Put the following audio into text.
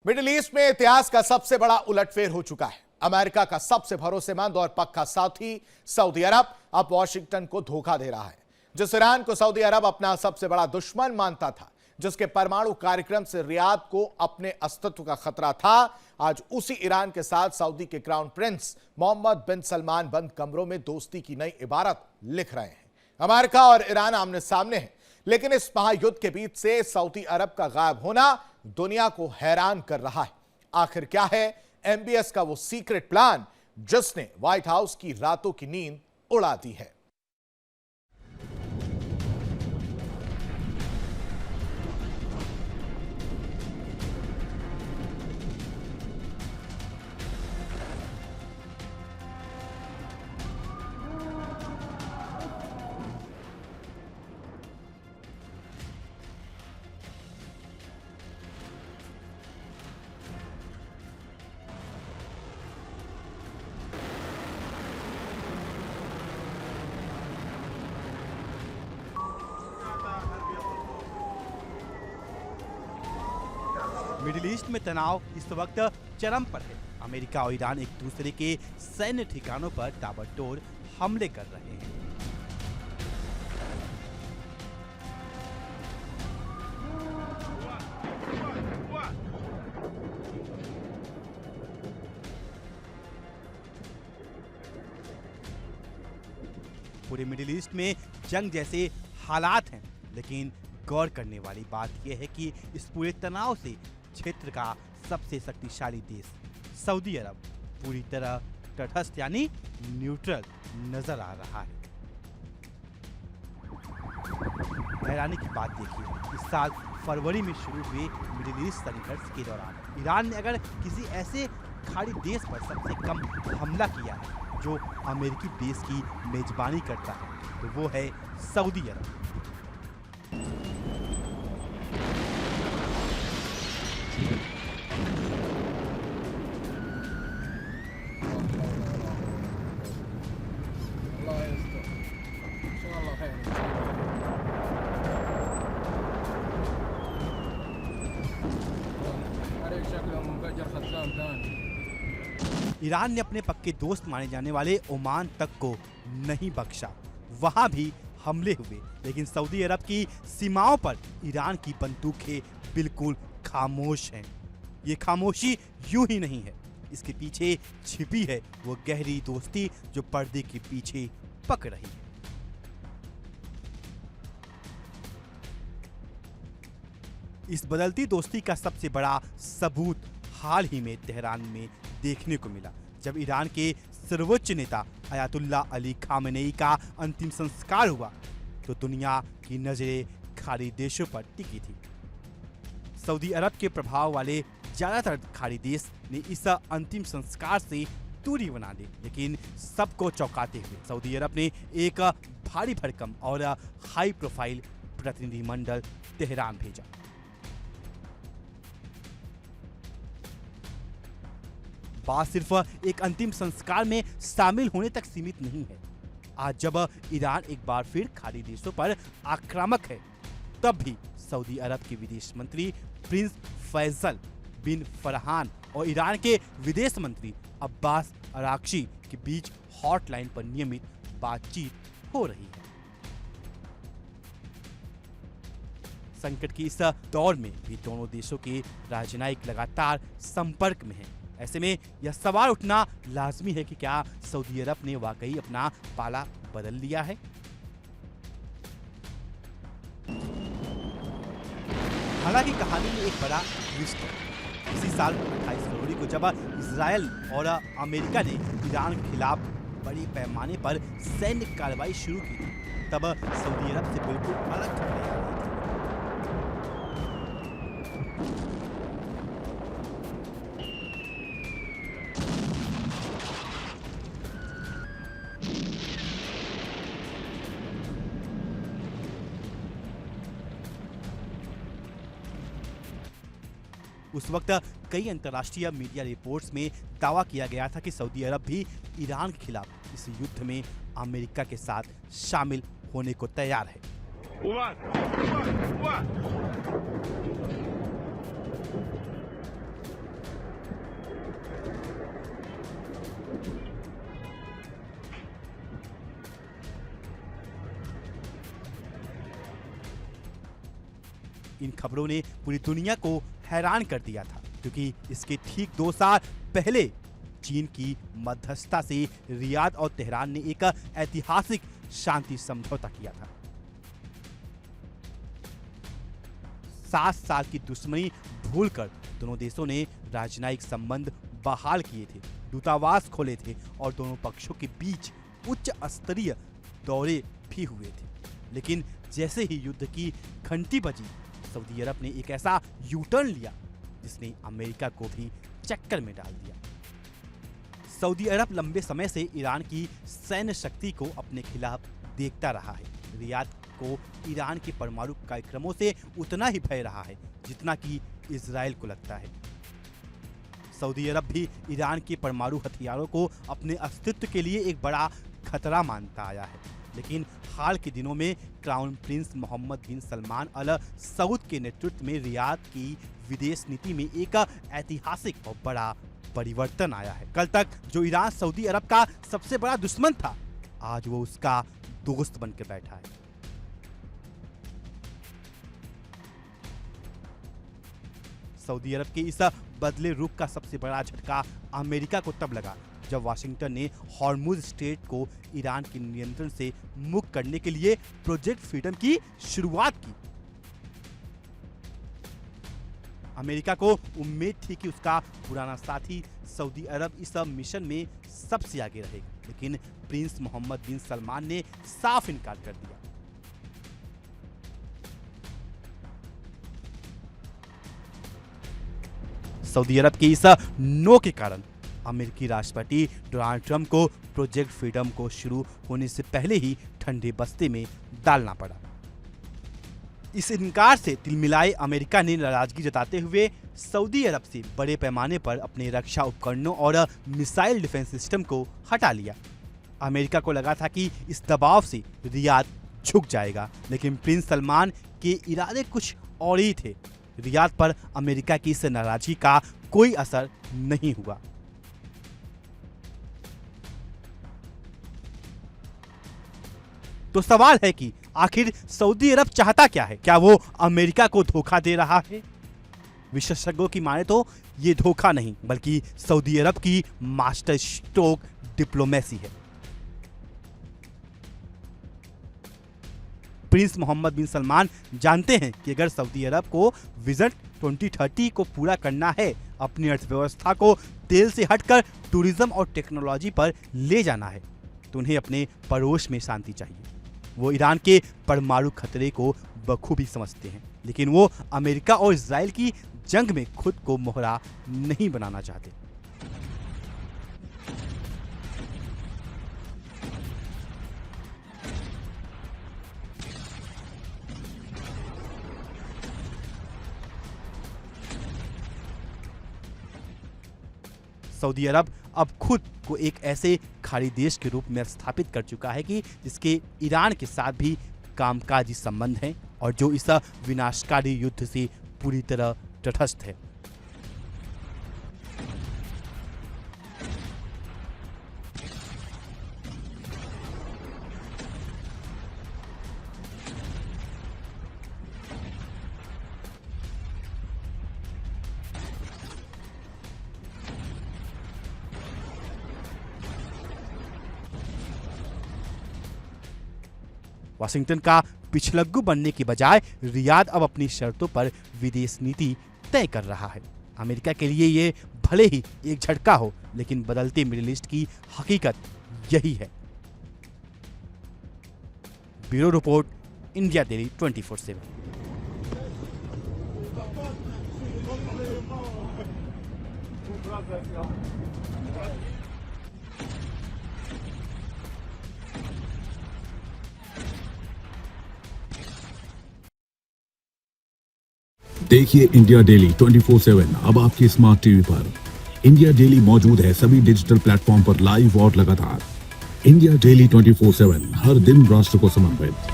Middle east में इतिहास का सबसे बड़ा उलटफेर हो चुका है। अमेरिका का सबसे भरोसेमंद और पक्का साथी सऊदी अरब अब वॉशिंगटन को धोखा दे रहा है। जिस ईरान को सऊदी अरब अपना सबसे बड़ा दुश्मन मानता था, जिसके परमाणु कार्यक्रम से रियाद को अपने अस्तित्व का खतरा था, आज उसी ईरान के साथ सऊदी के क्राउन प्रिंस मोहम्मद बिन सलमान बंद कमरों में दोस्ती की नई इबारत लिख रहे हैं। अमेरिका और ईरान आमने सामने हैं, लेकिन इस महायुद्ध के बीच से सऊदी अरब का गायब होना दुनिया को हैरान कर रहा है। आखिर क्या है एमबीएस का वो सीक्रेट प्लान जिसने व्हाइट हाउस की रातों की नींद उड़ा दी है? मिडिल ईस्ट में तनाव इस वक्त चरम पर है। अमेरिका और ईरान एक दूसरे के सैन्य ठिकानों पर ताबड़तोड़ हमले कर रहे हैं। पूरे मिडिल ईस्ट में जंग जैसे हालात हैं, लेकिन गौर करने वाली बात यह है कि इस पूरे तनाव से क्षेत्र का सबसे शक्तिशाली देश सऊदी अरब पूरी तरह तटस्थ यानी न्यूट्रल नजर आ रहा है। हैरानी की बात देखिए, इस साल फरवरी में शुरू हुए मिडिल ईस्ट संघर्ष के दौरान ईरान ने अगर किसी ऐसे खाड़ी देश पर सबसे कम हमला किया है जो अमेरिकी देश की मेजबानी करता है, तो वो है सऊदी अरब। ईरान ने अपने पक्के दोस्त माने जाने वाले ओमान तक को नहीं बख्शा, वहां भी हमले हुए, लेकिन सऊदी अरब की सीमाओं पर ईरान की बंदूकें बिल्कुल खामोश हैं। ये खामोशी यूं ही नहीं है, इसके पीछे छिपी है वो गहरी दोस्ती जो पर्दे के पीछे पक रही है। इस बदलती दोस्ती का सबसे बड़ा सबूत हाल ही में तेहरान में देखने को मिला, जब ईरान के सर्वोच्च नेता अयातुल्लाह अली खामेनेई का अंतिम संस्कार हुआ तो दुनिया की नजरें खाड़ी देशों पर टिकी थी। सऊदी अरब के प्रभाव वाले ज्यादातर खाड़ी देश ने इस अंतिम संस्कार से दूरी बना ली, लेकिन सबको चौंकाते हुए सऊदी अरब ने एक भारी भरकम और हाई प्रोफाइल प्रतिनिधिमंडल तेहरान भेजा। बात सिर्फ एक अंतिम संस्कार में शामिल होने तक सीमित नहीं है। आज जब ईरान एक बार फिर खाड़ी देशों पर आक्रामक है, तब भी सऊदी अरब के विदेश मंत्री प्रिंस फैसल बिन फरहान और ईरान के विदेश मंत्री अब्बास अराक्ची के बीच हॉटलाइन पर नियमित बातचीत हो रही है। संकट की इस दौर में भी दोनों देशों के राजनयिक लगातार संपर्क में हैं। ऐसे में यह सवाल उठना लाजमी है कि क्या सऊदी अरब ने वाकई अपना पाला बदल लिया है? हालांकि कहानी में एक बड़ा ट्विस्ट है। इसी साल 28 फरवरी को जब इजरायल और अमेरिका ने ईरान के खिलाफ बड़ी पैमाने पर सैन्य कार्रवाई शुरू की थी, तब सऊदी अरब से बिल्कुल अलग खबरें आ रही थी। उस वक्त कई अंतर्राष्ट्रीय मीडिया रिपोर्ट्स में दावा किया गया था कि सऊदी अरब भी ईरान के खिलाफ इस युद्ध में अमेरिका के साथ शामिल होने को तैयार है। इन खबरों ने पूरी दुनिया को हैरान कर दिया था, क्योंकि इसके ठीक 2 साल पहले चीन की मध्यस्थता से रियाद और तेहरान ने एक ऐतिहासिक शांति समझौता किया था। 7 साल की दुश्मनी भूलकर दोनों देशों ने राजनयिक संबंध बहाल किए थे, दूतावास खोले थे और दोनों पक्षों के बीच उच्च स्तरीय दौरे भी हुए थे। लेकिन जैसे ही युद्ध की घंटी बजी, सऊदी अरब ने एक ऐसा यू टर्न लिया जिसने अमेरिका को भी चक्कर में डाल दिया। सऊदी अरब लंबे समय से ईरान की सैन्य शक्ति को अपने खिलाफ देखता रहा है। रियाद को ईरान के परमाणु कार्यक्रमों से उतना ही भय रहा है जितना कि इजराइल को लगता है। सऊदी अरब भी ईरान के परमाणु हथियारों को अपने अस्तित्व के लिए एक बड़ा खतरा मानता आया है। लेकिन हाल के दिनों में क्राउन प्रिंस मोहम्मद बिन सलमान अल सऊद के नेतृत्व में रियाद की विदेश नीति में एक ऐतिहासिक और बड़ा परिवर्तन आया है। कल तक जो ईरान सऊदी अरब का सबसे बड़ा दुश्मन था, आज वो उसका दोस्त बनकर बैठा है। सऊदी अरब के इस बदले रुख का सबसे बड़ा झटका अमेरिका को तब लगा जब वाशिंगटन ने हॉर्मुज स्ट्रेट को ईरान के नियंत्रण से मुक्त करने के लिए प्रोजेक्ट फ्रीडम की शुरुआत की। अमेरिका को उम्मीद थी कि उसका पुराना साथी सऊदी अरब इस मिशन में सबसे आगे रहेगा, लेकिन प्रिंस मोहम्मद बिन सलमान ने साफ इनकार कर दिया। सऊदी अरब के इस नो के कारण अमेरिकी राष्ट्रपति डोनाल्ड ट्रंप को प्रोजेक्ट फ्रीडम को शुरू होने से पहले ही ठंडे बस्ते में डालना पड़ा। इस इनकार से तिलमिलाए अमेरिका ने नाराजगी जताते हुए सऊदी अरब से बड़े पैमाने पर अपने रक्षा उपकरणों और मिसाइल डिफेंस सिस्टम को हटा लिया। अमेरिका को लगा था कि इस दबाव से रियाद झुक जाएगा, लेकिन प्रिंस सलमान के इरादे कुछ और ही थे। रियाद पर अमेरिका की इस नाराजगी का कोई असर नहीं हुआ। तो सवाल है कि आखिर सऊदी अरब चाहता क्या है? क्या वो अमेरिका को धोखा दे रहा है? विशेषज्ञों की माने तो ये धोखा नहीं, बल्कि सऊदी अरब की मास्टर स्ट्रोक डिप्लोमेसी है। प्रिंस मोहम्मद बिन सलमान जानते हैं कि अगर सऊदी अरब को विजन 2030 को पूरा करना है, अपनी अर्थव्यवस्था को तेल से हटकर टूरिज्म और टेक्नोलॉजी पर ले जाना है, तो उन्हें अपने पड़ोस में शांति चाहिए। वो ईरान के परमाणु खतरे को बखूबी समझते हैं, लेकिन वो अमेरिका और इजराइल की जंग में खुद को मोहरा नहीं बनाना चाहते। सऊदी अरब अब खुद को एक ऐसे खाड़ी देश के रूप में स्थापित कर चुका है कि जिसके ईरान के साथ भी कामकाजी संबंध हैं और जो इस विनाशकारी युद्ध से पूरी तरह तटस्थ है। वाशिंगटन का पिछलग्गू बनने की बजाय रियाद अब अपनी शर्तों पर विदेश नीति तय कर रहा है। अमेरिका के लिए ये भले ही एक झटका हो, लेकिन बदलते मिडिल ईस्ट की हकीकत यही है। Bureau report, India daily 24/7। देखिए इंडिया डेली 24/7 अब आपके स्मार्ट टीवी पर। इंडिया डेली मौजूद है सभी डिजिटल प्लेटफॉर्म पर लाइव और लगातार। इंडिया डेली 24/7 हर दिन राष्ट्र को समर्पित।